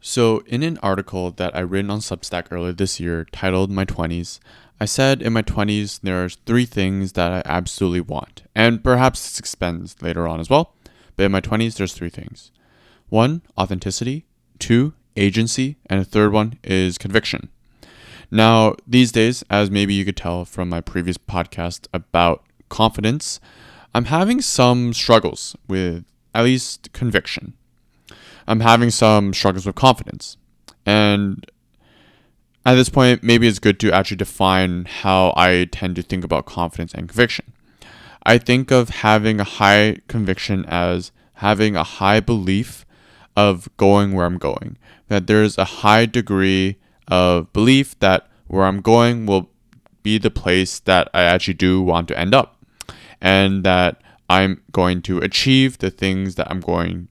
So, in an article that I written on Substack earlier this year titled My 20s, I said in my 20s there's three things that I absolutely want. And perhaps this expands later on as well. But in my 20s, there's three things. One, authenticity. Two, agency. And the third one is conviction. Now, these days, as maybe you could tell from my previous podcast about confidence, I'm having some struggles with at least conviction. I'm having some struggles with confidence. And at this point, maybe it's good to actually define how I tend to think about confidence and conviction. I think of having a high conviction as having a high belief of going where I'm going. That there's a high degree of belief that where I'm going will be the place that I actually do want to end up. And that I'm going to achieve the things that I'm going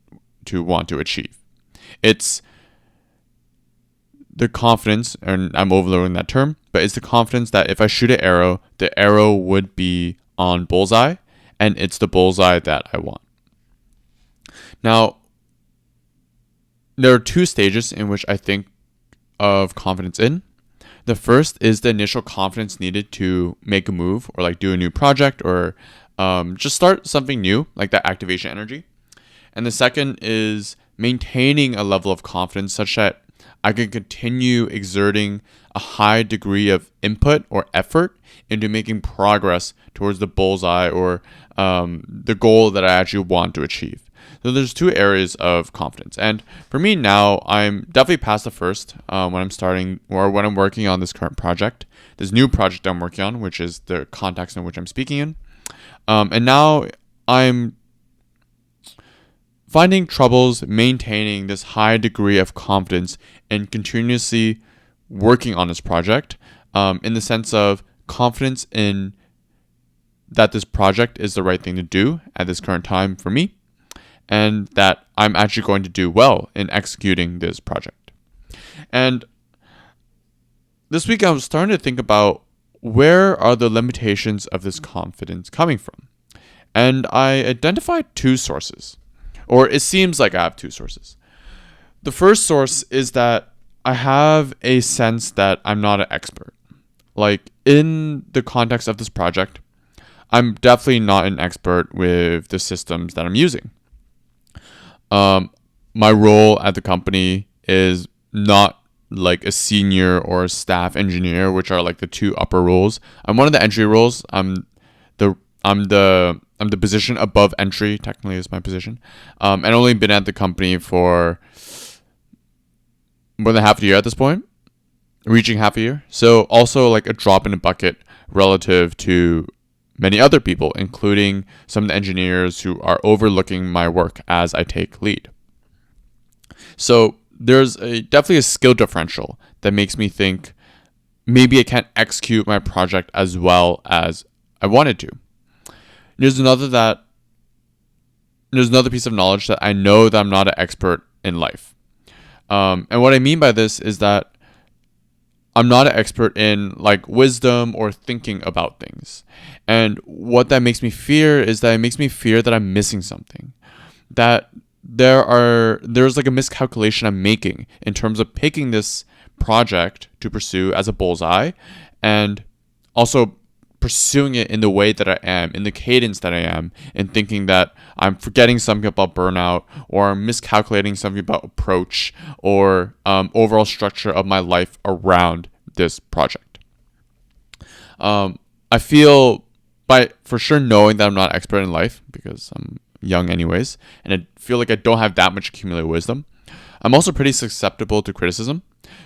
to want to achieve. It's the confidence, and I'm overloading that term, but it's the confidence that if I shoot an arrow, the arrow would be on bullseye, and it's the bullseye that I want. Now, there are two stages in which I think of confidence in. The first is the initial confidence needed to make a move or like do a new project or just start something new, like that activation energy. And the second is maintaining a level of confidence such that I can continue exerting a high degree of input or effort into making progress towards the bullseye or the goal that I actually want to achieve. So there's two areas of confidence. And for me now, I'm definitely past the first when I'm starting or when I'm working on this current project, this new project I'm working on, which is the context in which I'm speaking in. And now I'm finding troubles maintaining this high degree of confidence and continuously working on this project in the sense of confidence in that this project is the right thing to do at this current time for me and that I'm actually going to do well in executing this project. And this week I was starting to think about where are the limitations of this confidence coming from? And I identified two sources. Or it seems like I have two sources. The first source is that I have a sense that I'm not an expert. Like in the context of this project, I'm definitely not an expert with the systems that I'm using. My role at the company is not like a senior or a staff engineer, which are like the two upper roles. I'm one of the entry roles. I'm the position above entry, technically is my position. And only been at the company for more than half a year at this point, reaching half a year. So also like a drop in the bucket relative to many other people, including some of the engineers who are overlooking my work as I take lead. So there's definitely a skill differential that makes me think maybe I can't execute my project as well as I wanted to. There's another piece of knowledge that I know that I'm not an expert in life. And what I mean by this is that I'm not an expert in like wisdom or thinking about things. And what that makes me fear is that it makes me fear that I'm missing something. That there's like a miscalculation I'm making in terms of picking this project to pursue as a bullseye and also pursuing it in the way that I am, in the cadence that I am, and thinking that I'm forgetting something about burnout or I'm miscalculating something about approach or overall structure of my life around this project. I feel by for sure knowing that I'm not an expert in life because I'm young anyways, and I feel like I don't have that much accumulated wisdom. I'm also pretty susceptible to criticism.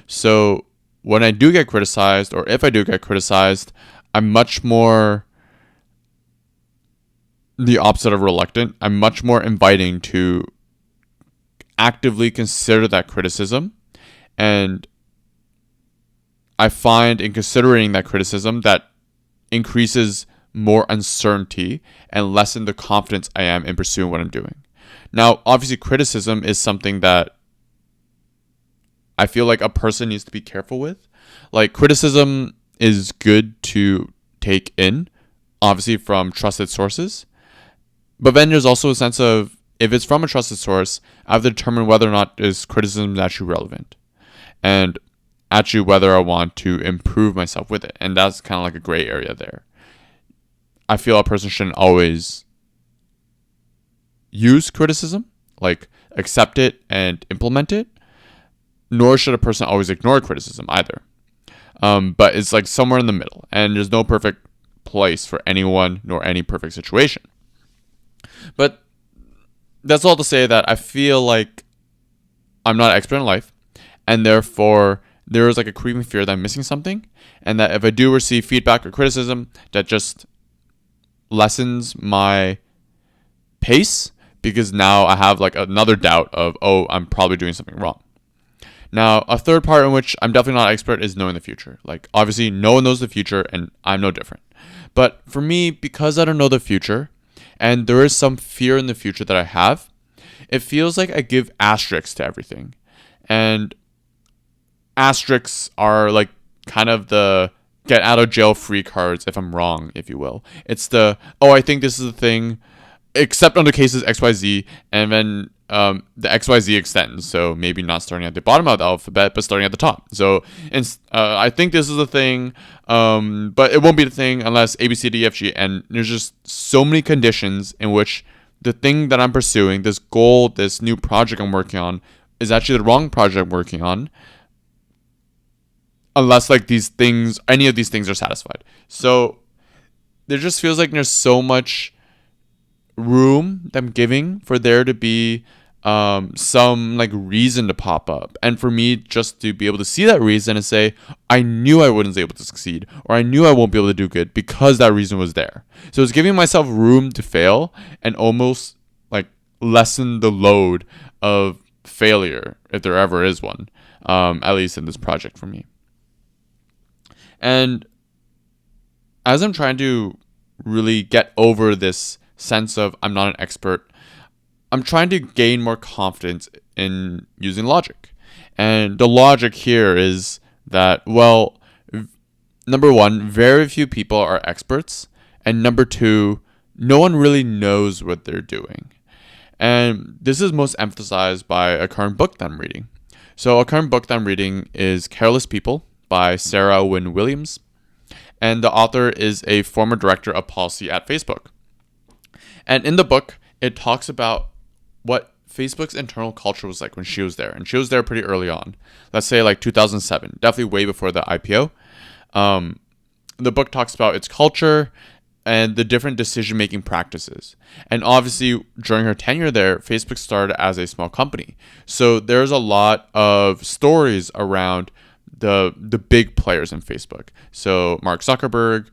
So when I do get criticized, or if I do get criticized, I'm much more the opposite of reluctant. I'm much more inviting to actively consider that criticism. And I find in considering that criticism that increases more uncertainty and lessen the confidence I am in pursuing what I'm doing. Now, obviously, criticism is something that I feel like a person needs to be careful with. Like, criticism is good to take in, obviously from trusted sources. But then there's also a sense of if it's from a trusted source, I have to determine whether or not this criticism is actually relevant, and actually whether I want to improve myself with it. And that's kind of like a gray area there. I feel a person shouldn't always use criticism, like accept it and implement it, nor should a person always ignore criticism either. But it's like somewhere in the middle, and there's no perfect place for anyone nor any perfect situation. But that's all to say that I feel like I'm not an expert in life, and therefore there is like a creeping fear that I'm missing something, and that if I do receive feedback or criticism, that just lessens my pace, because now I have like another doubt of, oh, I'm probably doing something wrong. Now, a third part in which I'm definitely not an expert is knowing the future. Like, obviously, no one knows the future, and I'm no different. But for me, because I don't know the future, and there is some fear in the future that I have, it feels like I give asterisks to everything. And asterisks are like kind of the get out of jail free cards if I'm wrong, if you will. It's the, oh, I think this is the thing, except under cases XYZ, and then the XYZ extends. So maybe not starting at the bottom of the alphabet, but starting at the top. So I think this is a thing, but it won't be the thing unless A, B, C, D, F, G. And there's just so many conditions in which the thing that I'm pursuing, this goal, this new project I'm working on, is actually the wrong project I'm working on, unless like these things, any of these things are satisfied. So there just feels like there's so much room that I'm giving for there to be some like reason to pop up, and for me just to be able to see that reason and say, I knew I wouldn't be able to succeed, or I knew I won't be able to do good because that reason was there. So it's giving myself room to fail and almost like lessen the load of failure, if there ever is one, at least in this project for me. And as I'm trying to really get over this sense of I'm not an expert, I'm trying to gain more confidence in using logic. And the logic here is that, well, number one, very few people are experts. And number two, no one really knows what they're doing. And this is most emphasized by a current book that I'm reading. So a current book that I'm reading is Careless People by Sarah Wynne Williams. And the author is a former director of policy at Facebook. And in the book, it talks about what Facebook's internal culture was like when she was there. And she was there pretty early on. Let's say like 2007, definitely way before the IPO. The book talks about its culture and the different decision-making practices. And obviously, during her tenure there, Facebook started as a small company. So there's a lot of stories around the big players in Facebook. So Mark Zuckerberg,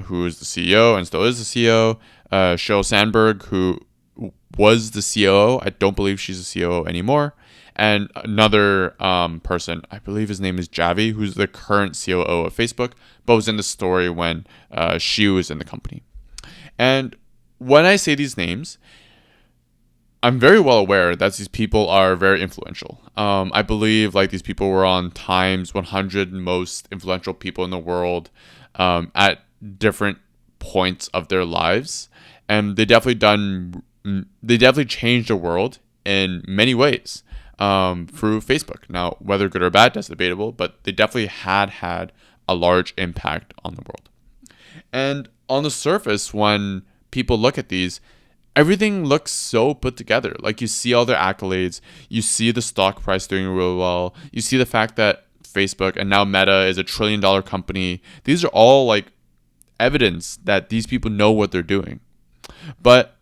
who is the CEO and still is the CEO, Sheryl Sandberg, who was the COO. I don't believe she's the COO anymore. And another person, I believe his name is Javi, who's the current COO of Facebook, but was in the story when she was in the company. And when I say these names, I'm very well aware that these people are very influential. I believe like these people were on Time's 100 most influential people in the world at different points of their lives, and they definitely changed the world in many ways through Facebook. Now, whether good or bad, that's debatable, but they definitely had a large impact on the world. And on the surface, when people look at these, everything looks so put together. Like you see all their accolades, you see the stock price doing really well, you see the fact that Facebook and now Meta is $1 trillion company. These are all like evidence that these people know what they're doing. But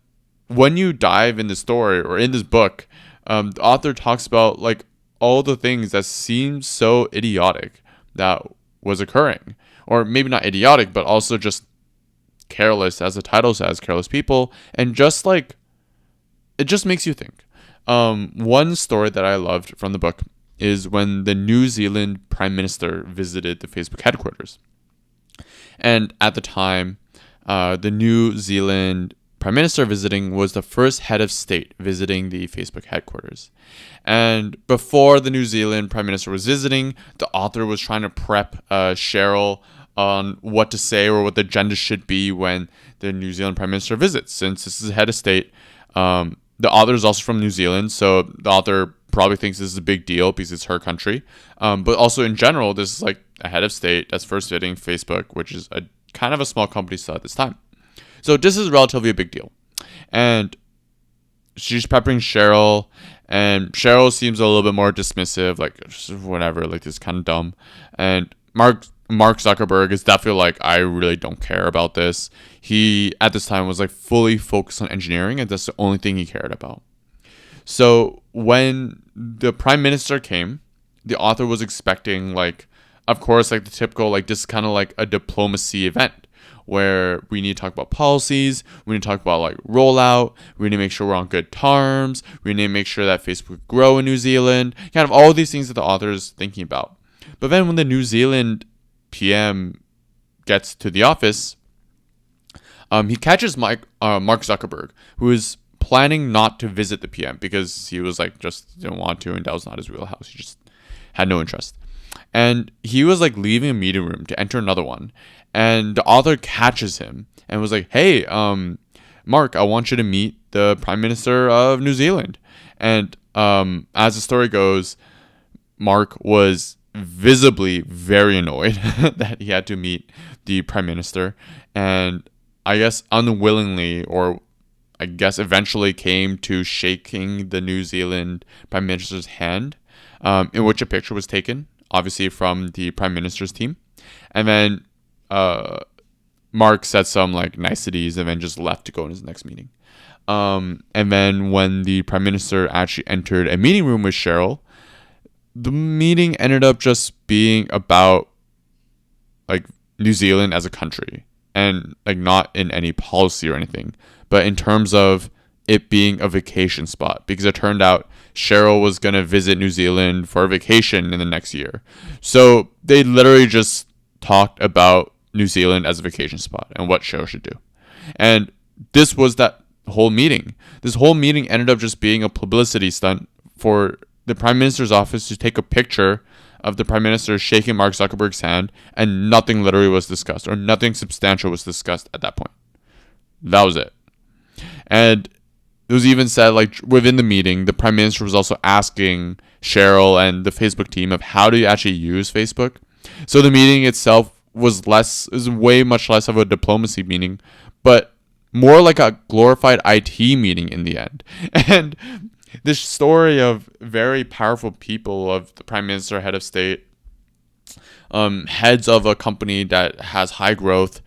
when you dive in the story or in this book, the author talks about like all the things that seem so idiotic that was occurring, or maybe not idiotic, but also just careless, as the title says, careless people, and just like it just makes you think. One story that I loved from the book is when the New Zealand Prime Minister visited the Facebook headquarters. And at the time, the New Zealand Prime Minister visiting was the first head of state visiting the Facebook headquarters. And before the New Zealand Prime Minister was visiting, the author was trying to prep Sheryl on what to say or what the agenda should be when the New Zealand Prime Minister visits. Since this is head of state, The author is also from New Zealand, so the author probably thinks this is a big deal because it's her country. But also in general, this is like a head of state that's first visiting Facebook, which is a kind of a small company still at this time. So this is relatively a big deal. And she's peppering Cheryl, and Cheryl seems a little bit more dismissive, like whatever, like this kind of dumb. And Mark Zuckerberg is definitely like, I really don't care about this. He at this time was like fully focused on engineering, and that's the only thing he cared about. So when the prime minister came, the author was expecting, like, of course, like the typical, like, this kind of like a diplomacy event where we need to talk about policies, we need to talk about like rollout, we need to make sure we're on good terms, we need to make sure that Facebook grow in New Zealand, kind of all these things that the author is thinking about. But then when the New Zealand PM gets to the office, he catches Mark Zuckerberg, who is planning not to visit the PM because he was like just didn't want to, and that was not his wheelhouse. He just had no interest. And he was like leaving a meeting room to enter another one, and the author catches him and was like, "Hey, Mark, I want you to meet the Prime Minister of New Zealand." And as the story goes, Mark was visibly very annoyed that he had to meet the Prime Minister, and I guess unwillingly, or I guess eventually came to shaking the New Zealand Prime Minister's hand, in which a picture was taken, obviously from the Prime Minister's team. And then Mark said some like niceties and then just left to go in his next meeting. And then when the Prime Minister actually entered a meeting room with Cheryl, the meeting ended up just being about like New Zealand as a country, and like not in any policy or anything, but in terms of it being a vacation spot, because it turned out Cheryl was going to visit New Zealand for a vacation in the next year. So they literally just talked about New Zealand as a vacation spot and what Cheryl should do. And this was that whole meeting. This whole meeting ended up just being a publicity stunt for the Prime Minister's office to take a picture of the Prime Minister shaking Mark Zuckerberg's hand, and nothing literally was discussed, or nothing substantial was discussed at that point. That was it. And it was even said, like, within the meeting, the Prime Minister was also asking Cheryl and the Facebook team of how do you actually use Facebook. So the meeting itself was way much less of a diplomacy meeting, but more like a glorified IT meeting in the end. And this story of very powerful people, of the Prime Minister, head of state, heads of a company that has high growth,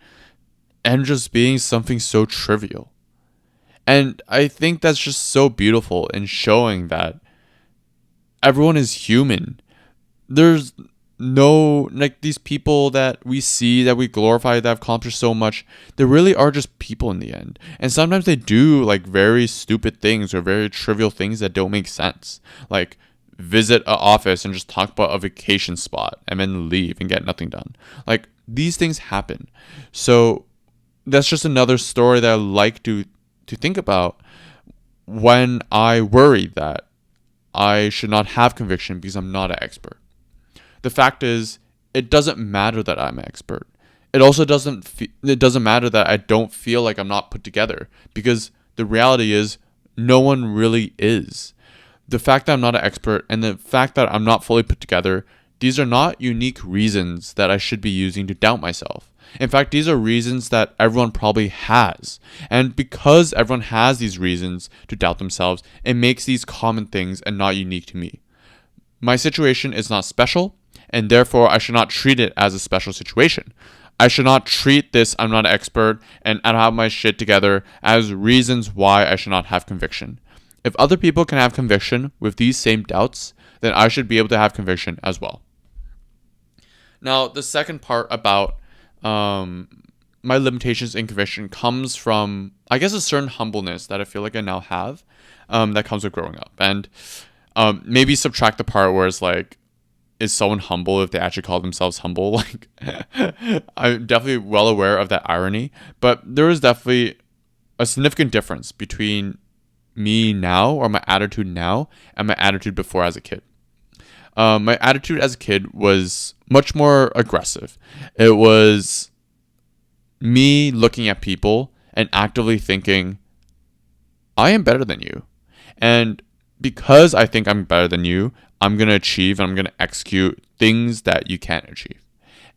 and just being something so trivial. And I think that's just so beautiful in showing that everyone is human. There's no, like, these people that we see, that we glorify, that have accomplished so much, they really are just people in the end. And sometimes they do like very stupid things or very trivial things that don't make sense. Like visit an office and just talk about a vacation spot and then leave and get nothing done. Like, these things happen. So that's just another story that I like to think about when I worry that I should not have conviction because I'm not an expert. The fact is, it doesn't matter that I'm an expert. It also doesn't matter that I don't feel like I'm not put together, because the reality is no one really is. The fact that I'm not an expert and the fact that I'm not fully put together, these are not unique reasons that I should be using to doubt myself. In fact, these are reasons that everyone probably has. And because everyone has these reasons to doubt themselves, it makes these common things and not unique to me. My situation is not special, and therefore I should not treat it as a special situation. I should not treat this I'm not an expert and I don't have my shit together as reasons why I should not have conviction. If other people can have conviction with these same doubts, then I should be able to have conviction as well. Now, the second part about my limitations in conviction comes from, I guess, a certain humbleness that I feel like I now have, that comes with growing up. And maybe subtract the part where it's like, is someone humble if they actually call themselves humble? Like, I'm definitely well aware of that irony, but there is definitely a significant difference between me now, or my attitude now, and my attitude before as a kid. My attitude as a kid was much more aggressive. It was me looking at people and actively thinking, I am better than you. And because I think I'm better than you, I'm going to achieve and I'm going to execute things that you can't achieve.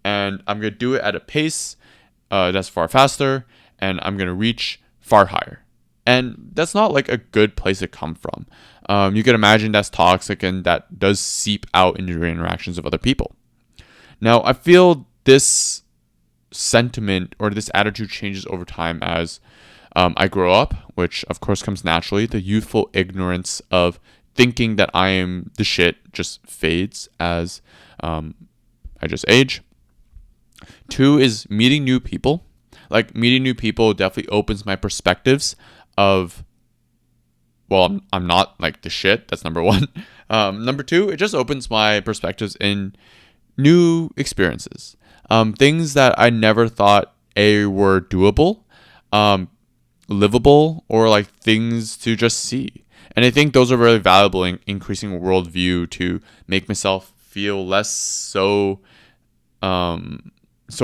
And I'm going to do it at a pace that's far faster, and I'm going to reach far higher. And that's not like a good place to come from. You can imagine that's toxic and that does seep out into your interactions with other people. Now, I feel this sentiment or this attitude changes over time as I grow up, which of course comes naturally. The youthful ignorance of thinking that I am the shit just fades as I just age. 2 is meeting new people. Like, meeting new people definitely opens my perspectives of, well, I'm not like the shit. That's number 1. Number 2, it just opens my perspectives in new experiences. Things that I never thought were doable, livable, or like things to just see. And I think those are very valuable in increasing worldview to make myself feel less so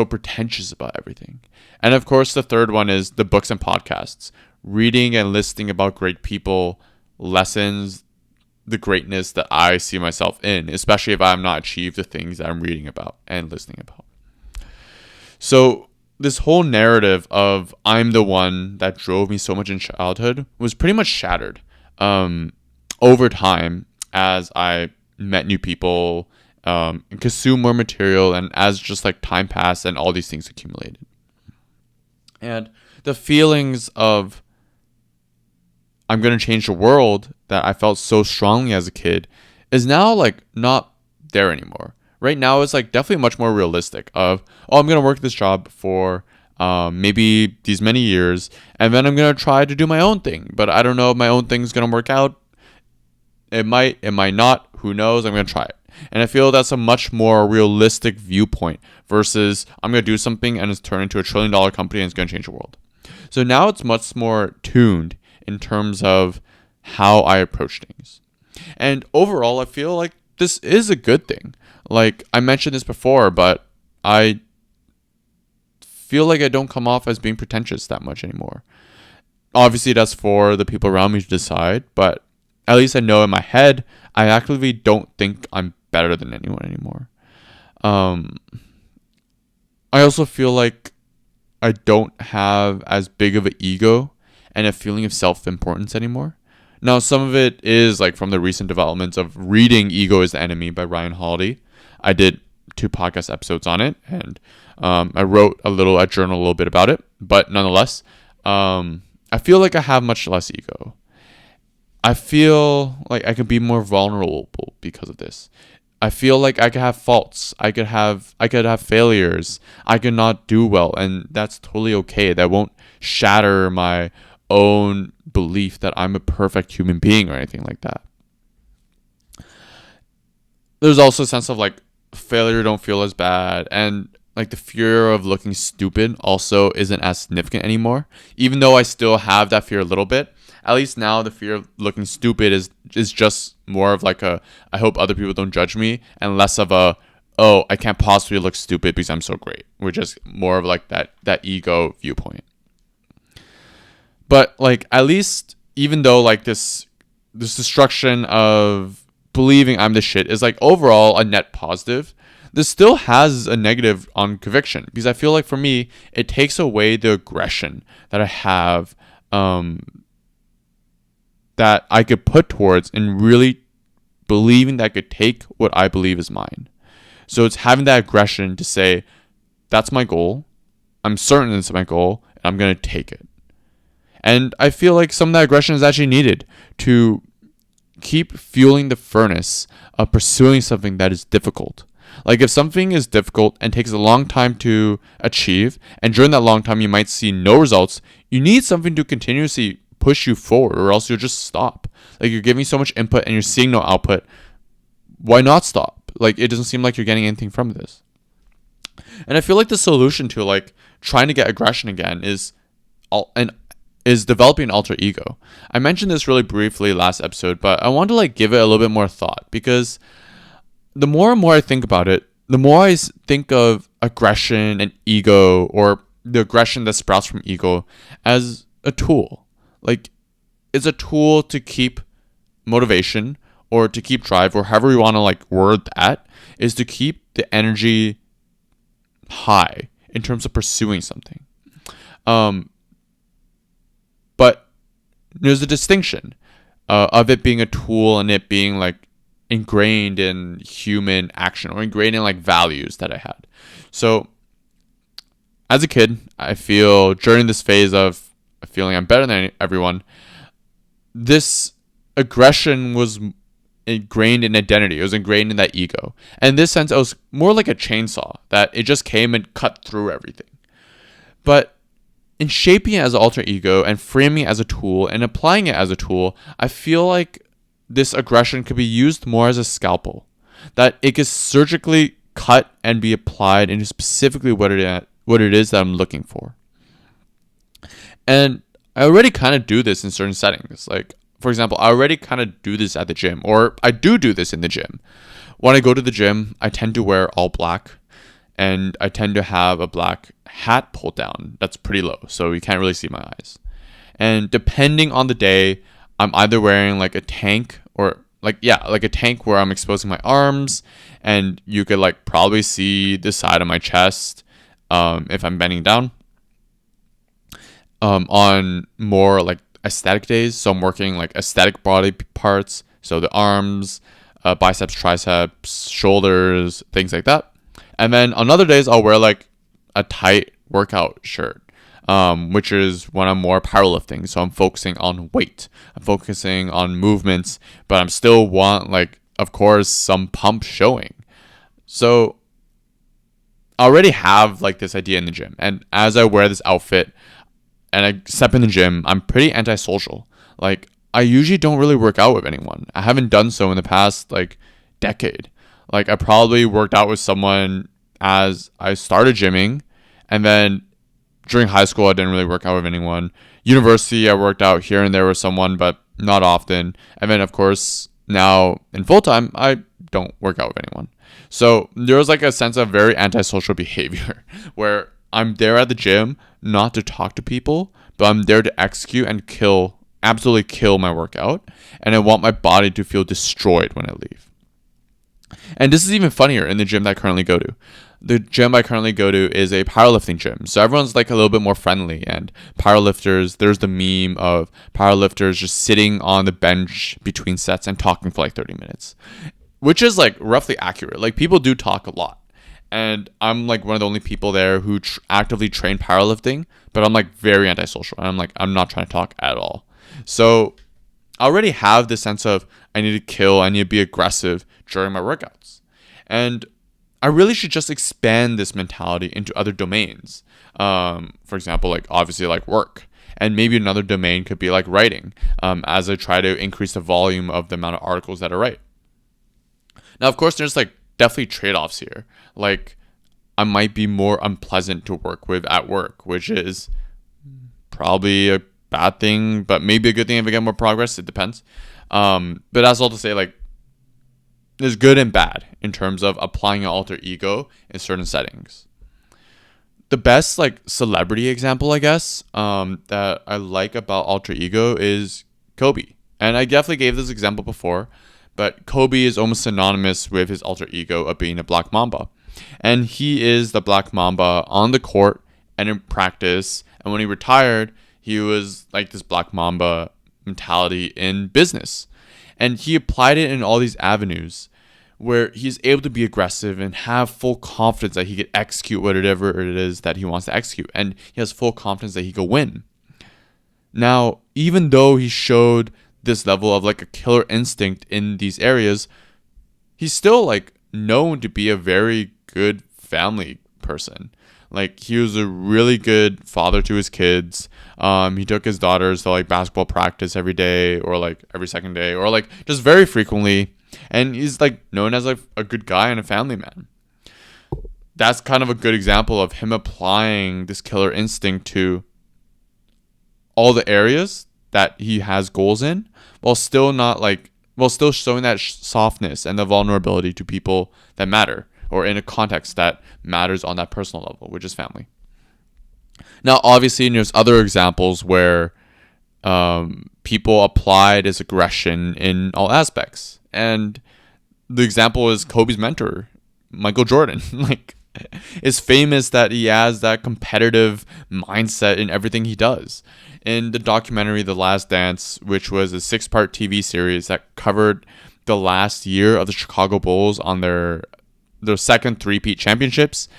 pretentious about everything. And of course, the third one is the books and podcasts. Reading and listening about great people lessens the greatness that I see myself in, especially if I have not achieved the things that I'm reading about and listening about. So this whole narrative of I'm the one that drove me so much in childhood was pretty much shattered over time as I met new people, and consumed more material, and as just like time passed and all these things accumulated. And the feelings of I'm going to change the world that I felt so strongly as a kid is now like not there anymore. Right now it's like definitely much more realistic of, I'm going to work this job for maybe these many years, and then I'm going to try to do my own thing. But I don't know if my own thing is going to work out. It might not. Who knows? I'm going to try it. And I feel that's a much more realistic viewpoint versus I'm going to do something and it's turned into $1 trillion company and it's going to change the world. So now it's much more tuned in terms of how I approach things. And overall, I feel like this is a good thing. Like I mentioned this before, but I feel like I don't come off as being pretentious that much anymore. Obviously, that's for the people around me to decide, but at least I know in my head, I actively don't think I'm better than anyone anymore. I also feel like I don't have as big of an ego and a feeling of self-importance anymore. Now, some of it is like from the recent developments of reading Ego is the Enemy by Ryan Holiday. I did 2 podcast episodes on it, and I wrote a journal a little bit about it. But nonetheless, I feel like I have much less ego. I feel like I can be more vulnerable because of this. I feel like I could have faults. I could have failures. I could not do well, and that's totally okay. That won't shatter my own belief that I'm a perfect human being or anything like that. There's also a sense of like failure don't feel as bad, and like the fear of looking stupid also isn't as significant anymore. Even though I still have that fear a little bit, at least now the fear of looking stupid is just more of like a I hope other people don't judge me, and less of a I can't possibly look stupid because I'm so great, which is more of like that ego viewpoint. But like at least even though like this destruction of believing I'm the shit is like overall a net positive, this still has a negative on conviction, because I feel like for me it takes away the aggression that I have that I could put towards and really believing that I could take what I believe is mine. So it's having that aggression to say, that's my goal. I'm certain it's my goal, and I'm going to take it. And I feel like some of that aggression is actually needed to keep fueling the furnace of pursuing something that is difficult. Like if something is difficult and takes a long time to achieve, and during that long time you might see no results, you need something to continuously push you forward, or else you'll just stop. Like you're giving so much input and you're seeing no output. Why not stop? Like it doesn't seem like you're getting anything from this. And I feel like the solution to like trying to get aggression again is developing an alter ego. I mentioned this really briefly last episode, but I want to like give it a little bit more thought, because the more and more I think about it, the more I think of aggression and ego, or the aggression that sprouts from ego, as a tool. Like it's a tool to keep motivation or to keep drive, or however you want to like word that, is to keep the energy high in terms of pursuing something. But there's a distinction of it being a tool and it being like ingrained in human action or ingrained in like values that I had. So as a kid, I feel during this phase of feeling I'm better than everyone, this aggression was ingrained in identity. It was ingrained in that ego. And in this sense, it was more like a chainsaw that it just came and cut through everything. But in shaping it as an alter ego and framing it as a tool and applying it as a tool, I feel like this aggression could be used more as a scalpel. That it could surgically cut and be applied into specifically what it is that I'm looking for. And I already kind of do this in certain settings. Like, for example, I already kind of do this at the gym, or I do this in the gym. When I go to the gym, I tend to wear all black, and I tend to have a black hat pulled down that's pretty low, so you can't really see my eyes. And depending on the day, I'm either wearing like a tank or like a tank where I'm exposing my arms, and you could like probably see the side of my chest if I'm bending down. On more like aesthetic days, so I'm working like aesthetic body parts, so the arms, biceps, triceps, shoulders, things like that. And then on other days, I'll wear like a tight workout shirt, which is when I'm more powerlifting. So I'm focusing on weight, I'm focusing on movements, but I'm still want like, of course, some pump showing. So I already have like this idea in the gym, and as I wear this outfit and I step in the gym, I'm pretty antisocial. Like, I usually don't really work out with anyone. I haven't done so in the past like decade. Like, I probably worked out with someone as I started gymming, and then during high school I didn't really work out with anyone. University, I worked out here and there with someone, but not often. And then of course now in full time, I don't work out with anyone. So there was like a sense of very antisocial behavior where I'm there at the gym not to talk to people, but I'm there to execute and absolutely kill my workout. And I want my body to feel destroyed when I leave. And this is even funnier in the gym that I currently go to. The gym I currently go to is a powerlifting gym. So everyone's like a little bit more friendly, and powerlifters, there's the meme of powerlifters just sitting on the bench between sets and talking for like 30 minutes, which is like roughly accurate. Like, people do talk a lot. And I'm like one of the only people there who actively train powerlifting, but I'm like very antisocial. And I'm not trying to talk at all. So I already have this sense of I need to kill, I need to be aggressive during my workouts. And I really should just expand this mentality into other domains. For example, like obviously like work. And maybe another domain could be like writing, as I try to increase the volume of the amount of articles that I write. Now, of course, there's like definitely trade-offs here. Like, I might be more unpleasant to work with at work, which is probably a bad thing, but maybe a good thing if I get more progress. It depends. But that's all to say, like, there's good and bad in terms of applying an alter ego in certain settings. The best like celebrity example, I guess, that I like about alter ego is Kobe. And I definitely gave this example before, but Kobe is almost synonymous with his alter ego of being a Black Mamba. And he is the Black Mamba on the court and in practice. And when he retired, he was like this Black Mamba mentality in business. And he applied it in all these avenues where he's able to be aggressive and have full confidence that he could execute whatever it is that he wants to execute. And he has full confidence that he could win. Now, even though he showed this level of like a killer instinct in these areas, he's still like known to be a very good family person. Like, he was a really good father to his kids. He took his daughters to like basketball practice every day, or like every second day, or like just very frequently. And he's like known as like a good guy and a family man. That's kind of a good example of him applying this killer instinct to all the areas that he has goals in, while still showing that softness and the vulnerability to people that matter, or in a context that matters on that personal level, which is family. Now, obviously, there's other examples where people applied his aggression in all aspects. And the example is Kobe's mentor, Michael Jordan. Like, it's famous that he has that competitive mindset in everything he does. In the documentary The Last Dance, which was a 6-part TV series that covered the last year of the Chicago Bulls on their second three-peat championships,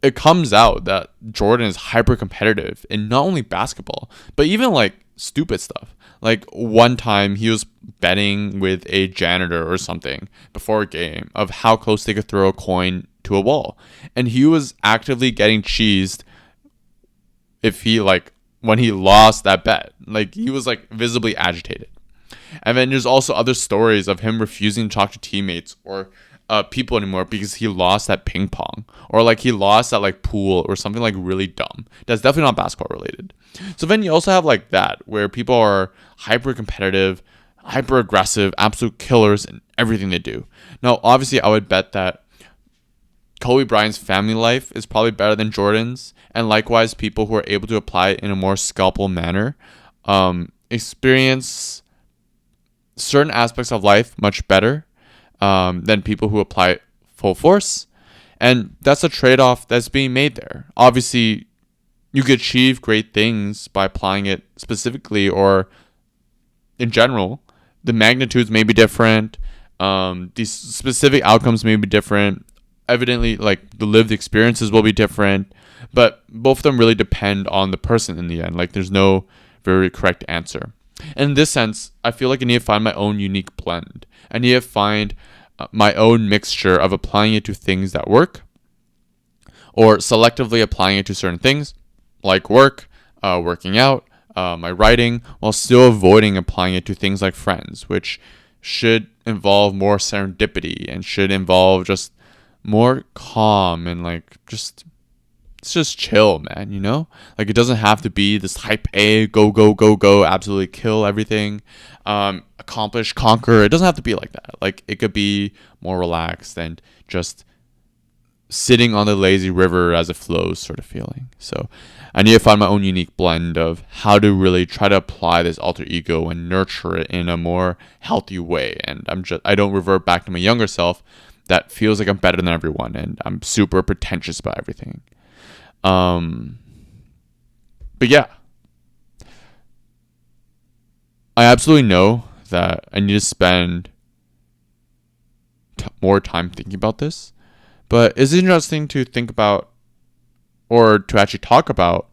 it comes out that Jordan is hyper competitive in not only basketball, but even like stupid stuff. Like, one time he was betting with a janitor or something before a game of how close they could throw a coin to a wall. And he was actively getting cheesed if he like when he lost that bet. Like, he was like visibly agitated. And then there's also other stories of him refusing to talk to teammates or people anymore because he lost at ping pong, or like he lost at like pool or something like really dumb. That's definitely not basketball related. So then you also have like that where people are hyper competitive, hyper aggressive, absolute killers in everything they do. Now, obviously, I would bet that Kobe Bryant's family life is probably better than Jordan's, and likewise, people who are able to apply it in a more scalpel manner experience certain aspects of life much better than people who apply it full force. And that's a trade-off that's being made there. Obviously, you could achieve great things by applying it specifically or in general. The magnitudes may be different. These specific outcomes may be different. Evidently, like, the lived experiences will be different. But both of them really depend on the person in the end. Like, there's no very correct answer. And in this sense, I feel like I need to find my own unique blend. I need to find my own mixture of applying it to things that work, or selectively applying it to certain things, like work, working out, my writing, while still avoiding applying it to things like friends, which should involve more serendipity and should involve just more calm and like it's just chill, man, you know? Like, it doesn't have to be this hype A, go, go, go, go, absolutely kill everything, accomplish, conquer. It doesn't have to be like that. Like, it could be more relaxed and just sitting on the lazy river as it flows sort of feeling. So I need to find my own unique blend of how to really try to apply this alter ego and nurture it in a more healthy way. And I don't revert back to my younger self that feels like I'm better than everyone and I'm super pretentious about everything. But yeah, I absolutely know that I need to spend more time thinking about this, but it's interesting to think about or to actually talk about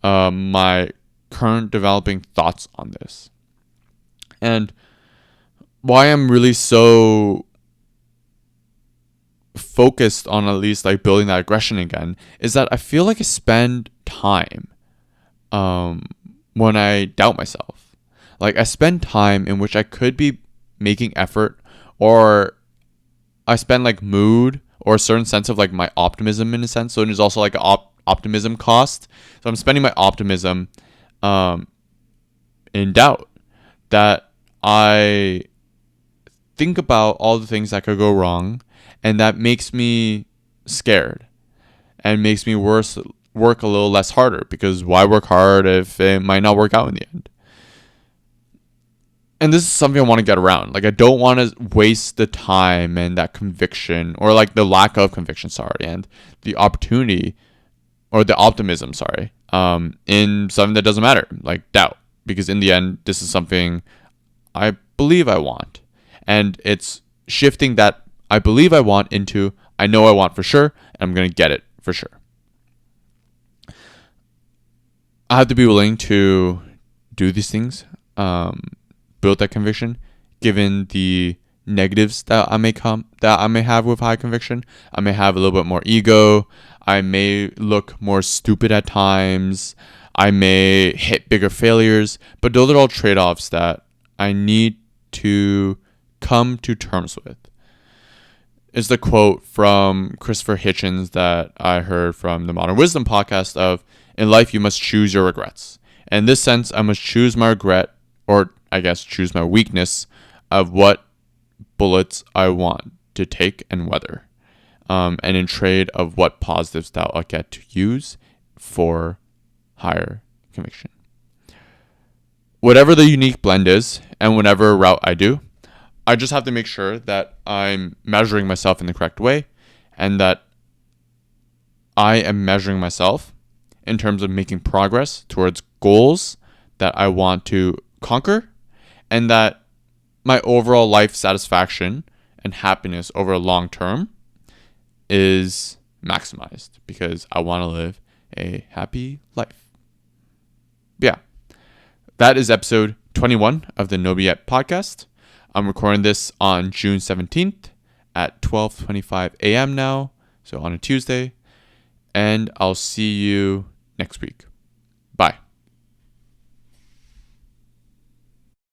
my current developing thoughts on this and why I'm really so focused on at least like building that aggression again is that I feel like I spend time when I doubt myself. Like, I spend time in which I could be making effort, or I spend like mood or a certain sense of like my optimism in a sense. So there's also like an optimism cost. So I'm spending my optimism in doubt that I think about all the things that could go wrong, and that makes me scared and makes me work a little less harder, because why work hard if it might not work out in the end? And this is something I want to get around. Like, I don't want to waste the time and that conviction, or like the lack of conviction, and the opportunity or the optimism, in something that doesn't matter, like doubt. Because in the end, this is something I believe I want. And it's shifting that I believe I want into I know I want for sure, and I'm going to get it for sure. I have to be willing to do these things, build that conviction, given the negatives that I may have with high conviction. I may have a little bit more ego. I may look more stupid at times. I may hit bigger failures. But those are all trade-offs that I need to come to terms with. Is the quote from Christopher Hitchens that I heard from the Modern Wisdom podcast of, in life you must choose your regrets. And in this sense, I must choose my regret, or I guess choose my weakness of what bullets I want to take and weather. And in trade of what positives that I'll get to use for higher conviction. whatever the unique blend is and whatever route I do, I just have to make sure that I'm measuring myself in the correct way and that I am measuring myself in terms of making progress towards goals that I want to conquer, and that my overall life satisfaction and happiness over a long term is maximized because I want to live a happy life. Yeah, that is episode 21 of the No Yet podcast. I'm recording this on June 17th at 12:25 a.m. now, so on a Tuesday, and I'll see you next week.